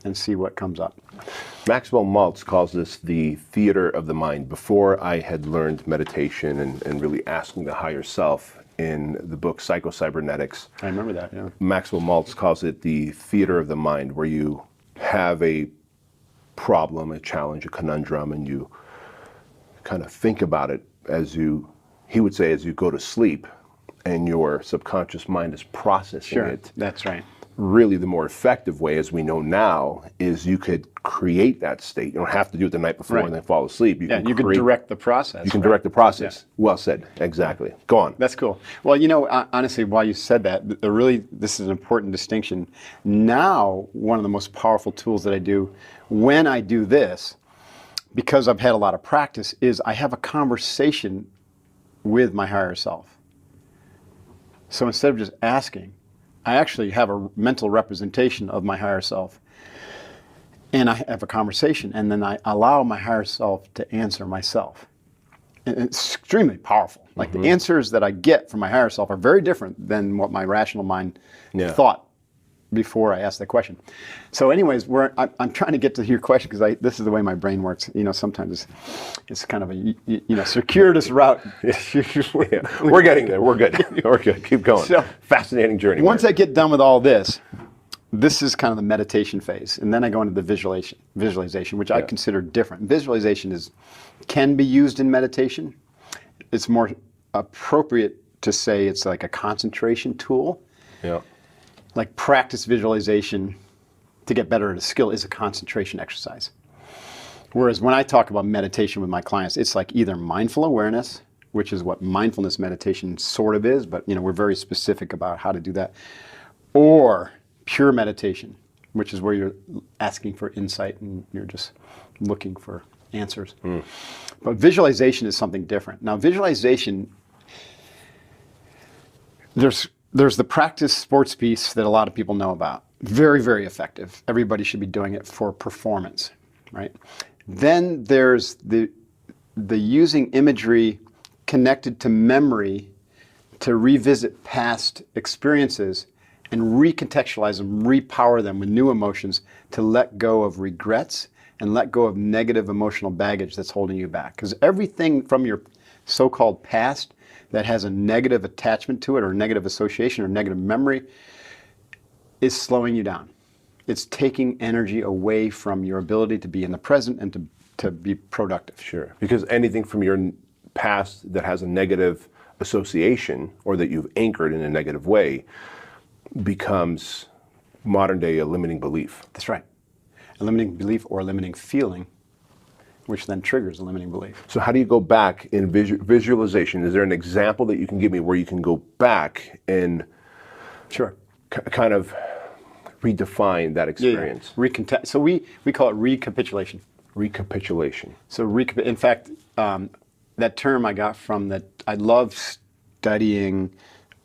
and see what comes up. Maxwell Maltz calls this the theater of the mind. Before I had learned meditation and really asking the higher self in the book Psycho-Cybernetics. I remember that, yeah. Maxwell Maltz calls it the theater of the mind, where you have a problem, a challenge, a conundrum, and you kind of think about it he would say, as you go to sleep, and your subconscious mind is processing it. That's right. Really, the more effective way, as we know now, is you could create that state. You don't have to do it the night before and then fall asleep. You can direct the process. You can direct the process. Yeah. Well said. Exactly. Go on. That's cool. Well, honestly, while you said that, this is an important distinction. Now, one of the most powerful tools that I do when I do this, because I've had a lot of practice, is I have a conversation with my higher self. So instead of just asking, I actually have a mental representation of my higher self, and I have a conversation, and then I allow my higher self to answer myself. And it's extremely powerful. Like the answers that I get from my higher self are very different than what my rational mind thought before I asked that question. So anyways, I'm trying to get to your question because this is the way my brain works. Sometimes it's kind of a circuitous route. We're getting there. We're good. We're good. Keep going. So, fascinating journey. Once I get done with all this is kind of the meditation phase, and then I go into the visualization, which I consider different. Visualization can be used in meditation. It's more appropriate to say it's like a concentration tool. Yeah. Like practice visualization to get better at a skill is a concentration exercise. Whereas when I talk about meditation with my clients, it's like either mindful awareness, which is what mindfulness meditation sort of is, but we're very specific about how to do that, or pure meditation, which is where you're asking for insight and you're just looking for answers. But visualization is something different. Now, visualization, there's the practice sports piece that a lot of people know about. Very, very effective. Everybody should be doing it for performance, right? Then there's the using imagery connected to memory to revisit past experiences and recontextualize them, repower them with new emotions to let go of regrets and let go of negative emotional baggage that's holding you back. Because everything from your so-called past that has a negative attachment to it or negative association or negative memory is slowing you down. It's taking energy away from your ability to be in the present and to be productive. Sure. Because anything from your past that has a negative association or that you've anchored in a negative way becomes modern day a limiting belief. That's right. A limiting belief or a limiting feeling, which then triggers a limiting belief. So how do you go back in visualization? Is there an example that you can give me where you can go back and kind of redefine that experience? Yeah. So we call it recapitulation. Recapitulation. So in fact, that term I got from that. I love studying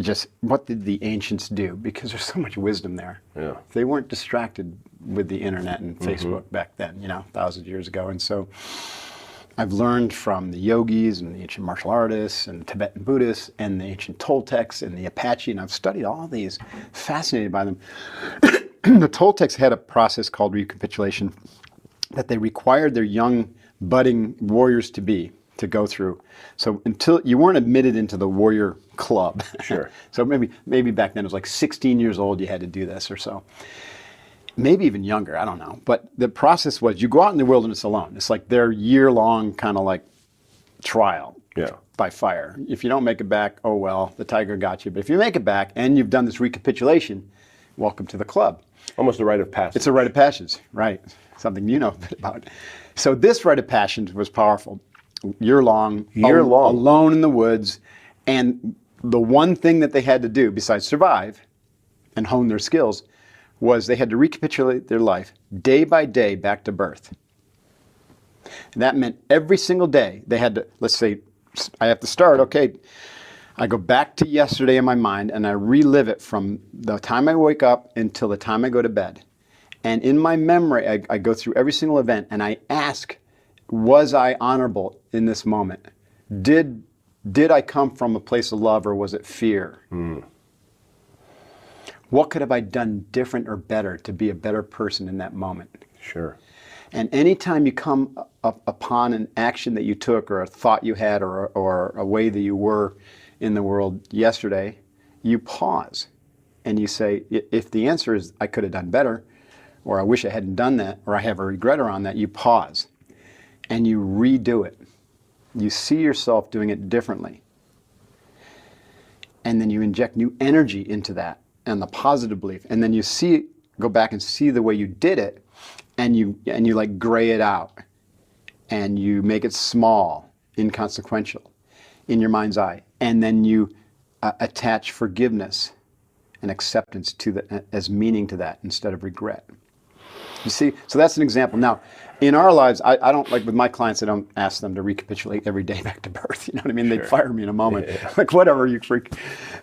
just what did the ancients do, because there's so much wisdom there. Yeah. They weren't distracted with the internet and Facebook back then, thousands of years ago. And so I've learned from the yogis and the ancient martial artists and the Tibetan Buddhists and the ancient Toltecs and the Apache, and I've studied all these, fascinated by them. The Toltecs had a process called recapitulation that they required their young budding warriors to go through. So until you weren't admitted into the warrior club. Sure. So maybe back then it was like 16 years old you had to do this or so. Maybe even younger, I don't know. But the process was you go out in the wilderness alone. It's like their year-long kind of like trial by fire. If you don't make it back, oh well, the tiger got you. But if you make it back and you've done this recapitulation, welcome to the club. Almost a rite of passage. It's a rite of passage, right. Something you know a bit about. So this rite of passage was powerful. Year-long, alone in the woods. And the one thing that they had to do, besides survive and hone their skills, was they had to recapitulate their life day by day back to birth. And that meant every single day they had to, let's say, I have to start, okay, I go back to yesterday in my mind and I relive it from the time I wake up until the time I go to bed. And in my memory, I go through every single event and I ask, was I honorable in this moment? Did I come from a place of love or was it fear? What could have I done different or better to be a better person in that moment? Sure. And anytime you come upon an action that you took or a thought you had or a way that you were in the world yesterday, you pause and you say, if the answer is I could have done better, or I wish I hadn't done that, or I have a regret around that, you pause and you redo it. You see yourself doing it differently. And then you inject new energy into that and the positive belief. And then you go back and see the way you did it, and you like gray it out, and you make it small, inconsequential in your mind's eye. And then you attach forgiveness and acceptance to that as meaning to that instead of regret. You see, so that's an example. Now, in our lives, I don't, like with my clients, I don't ask them to recapitulate every day back to birth. You know what I mean? They'd fire me in a moment. Yeah. Like, whatever, you freak.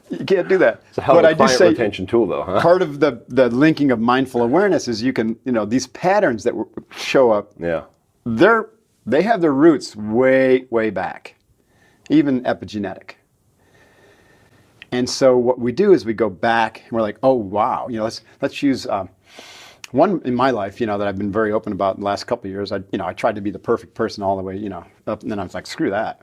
You can't do that. It's a hell of a client retention tool, though, huh? Part of the linking of mindful awareness is you can, these patterns that show up, they have their roots way, way back, even epigenetic. And so what we do is we go back and we're like, oh, wow, let's use... one in my life, that I've been very open about in the last couple of years, I tried to be the perfect person all the way, up, and then I was like, screw that,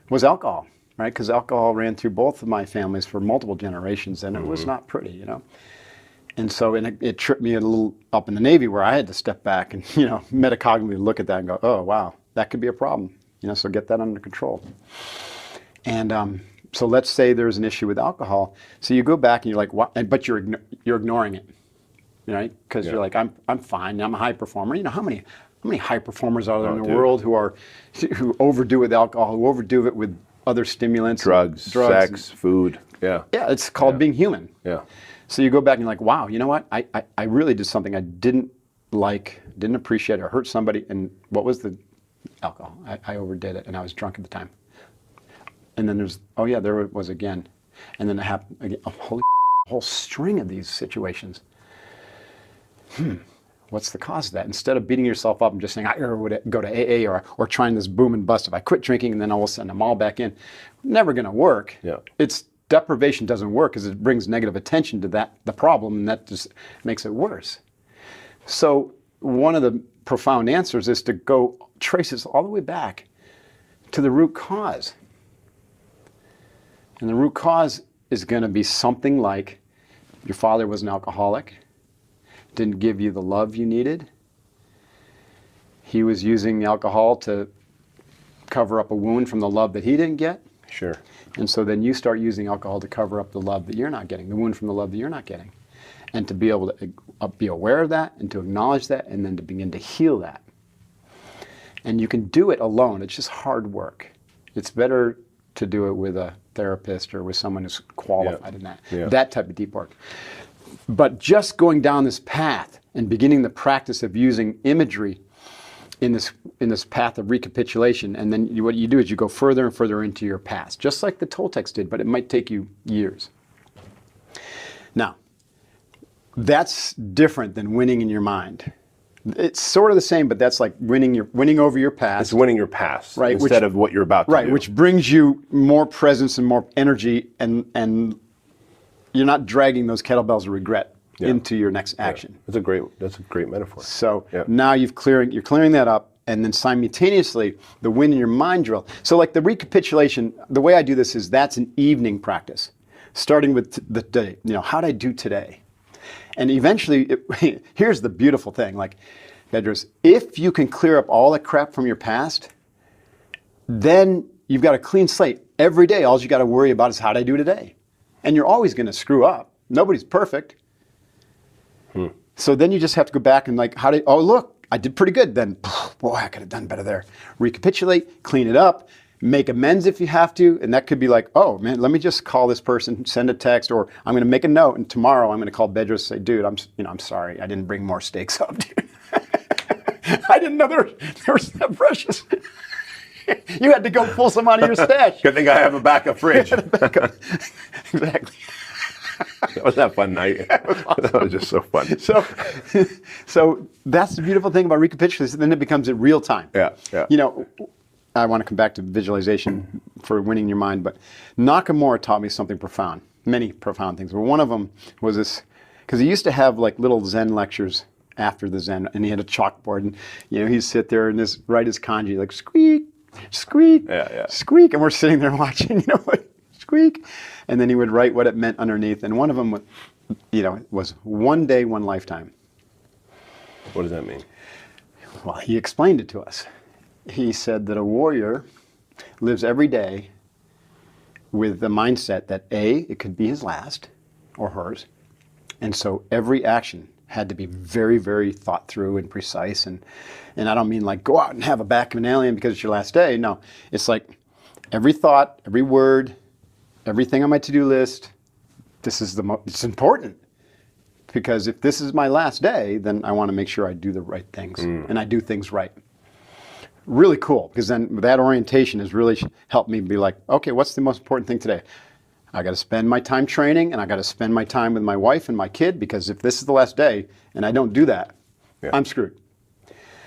was alcohol, right? Because alcohol ran through both of my families for multiple generations, and it was not pretty, And so it tripped me a little up in the Navy where I had to step back and, metacognitively look at that and go, oh, wow, that could be a problem, so get that under control. And so let's say there's an issue with alcohol. So you go back and you're like, what? But you're ignoring it. Right? Because you're like, I'm fine. I'm a high performer. How many high performers are there in the world who overdo it with alcohol, who overdo it with other stimulants, drugs, sex, food. Yeah. Yeah, it's called being human. Yeah. So you go back and you're like, wow, you know what? I really did something I didn't like, didn't appreciate, or hurt somebody. And what was the alcohol? I overdid it, and I was drunk at the time. And then there it was again. And then it happened again. A whole string of these situations. What's the cause of that? Instead of beating yourself up and just saying, I would go to AA or trying this boom and bust. If I quit drinking and then all of a sudden I'm all back in, never going to work. Yeah. It's deprivation doesn't work because it brings negative attention to the problem, and that just makes it worse. So one of the profound answers is to go trace this all the way back to the root cause. And the root cause is going to be something like your father was an alcoholic, didn't give you the love you needed. He was using the alcohol to cover up a wound from the love that he didn't get. Sure. And so then you start using alcohol to cover up the love that you're not getting, the wound from the love that you're not getting. And to be able to be aware of that and to acknowledge that and then to begin to heal that. And you can do it alone. It's just hard work. It's better to do it with a therapist or with someone who's qualified in that. Yeah. That type of deep work. But just going down this path and beginning the practice of using imagery in this path of recapitulation, and then what you do is you go further and further into your past, just like the Toltecs did, but it might take you years. Now, that's different than winning in your mind. It's sort of the same, but that's like winning over your past. It's winning your past, right? Instead of what you're about to do. Right, which brings you more presence and more energy, and you're not dragging those kettlebells of regret into your next action. That's a great metaphor. So now you're clearing that up, and then simultaneously the win in your mind drill. So like the recapitulation, the way I do this is that's an evening practice, starting with the day. How'd I do today? And eventually, here's the beautiful thing, like, Bedros, if you can clear up all the crap from your past, then you've got a clean slate. Every day, all you got to worry about is how'd I do today? And you're always going to screw up. Nobody's perfect. So then you just have to go back and like, look, I did pretty good. Then, boy, I could have done better there. Recapitulate, clean it up, make amends if you have to. And that could be like, oh man, let me just call this person, send a text, or I'm going to make a note. And tomorrow I'm going to call Bedros and say, dude, I'm sorry. I didn't bring more steaks up, dude. I didn't know there was that precious. You had to go pull some out of your stash. Good thing I have a backup fridge. Exactly. That was that fun night. That was just so fun. So that's the beautiful thing about recapitulation. Then it becomes in real time. Yeah. I want to come back to visualization for winning your mind, but Nakamura taught me something profound, many profound things. But one of them was this because he used to have like little Zen lectures after the Zen, and he had a chalkboard, and he'd sit there and write his kanji like squeak, squeak, squeak, and we're sitting there watching, like squeak, and then he would write what it meant underneath, and one of them, was one day, one lifetime. What does that mean? Well, he explained it to us. He said that a warrior lives every day with the mindset that it could be his last or hers, and so every action had to be very, very thought through and precise, and I don't mean like go out and have a bacchanalian because it's your last day. No, it's like every thought, every word, everything on my to-do list, it's important, because if this is my last day, then I want to make sure I do the right things and I do things right. Really cool, because then that orientation has really helped me be like, okay, what's the most important thing today? I got to spend my time training, and I got to spend my time with my wife and my kid, because if this is the last day and I don't do that, I'm screwed.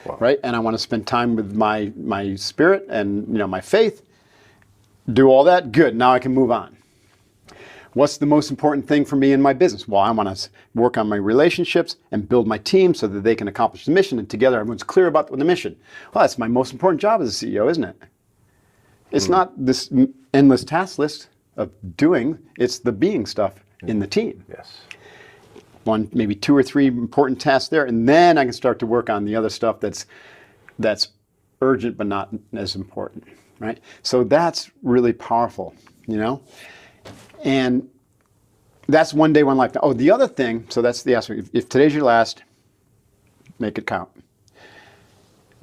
Wow. Right? And I want to spend time with my spirit and my faith. Do all that, good. Now I can move on. What's the most important thing for me in my business? Well, I want to work on my relationships and build my team so that they can accomplish the mission, and together everyone's clear about the mission. Well, that's my most important job as a CEO, isn't it? It's not this endless task list of doing, it's the being stuff in the team. Yes. One, maybe 2 or 3 important tasks there, and then I can start to work on the other stuff that's urgent but not as important, right? So that's really powerful, And that's one day, one lifetime. Oh, the other thing, so that's the aspect. If today's your last, make it count.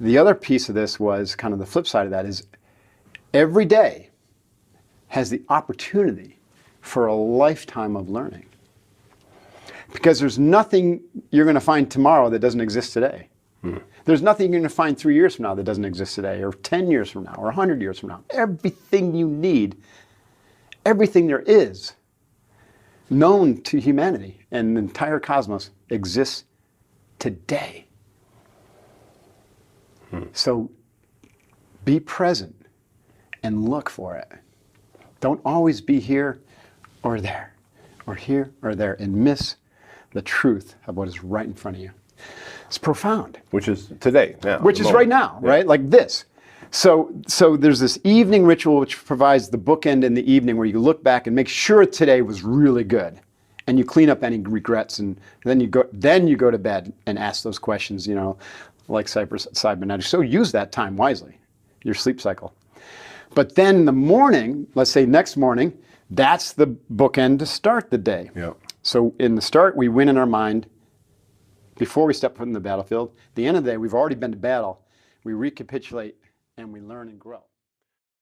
The other piece of this was kind of the flip side of that is every day has the opportunity for a lifetime of learning. Because there's nothing you're going to find tomorrow that doesn't exist today. There's nothing you're going to find 3 years from now that doesn't exist today, or 10 years from now, or 100 years from now. Everything you need, everything there is known to humanity and the entire cosmos exists today. So be present and look for it. Don't always be here or there, or here or there, and miss the truth of what is right in front of you. It's profound. Which is today, now. Which is right now, right? Like this. So there's this evening ritual which provides the bookend in the evening where you look back and make sure today was really good, and you clean up any regrets, and then you go to bed and ask those questions, like cybernetics. So use that time wisely, your sleep cycle. But then in the morning, let's say next morning, that's the bookend to start the day. Yep. So in the start, we win in our mind before we step foot in the battlefield. At the end of the day, we've already been to battle. We recapitulate and we learn and grow.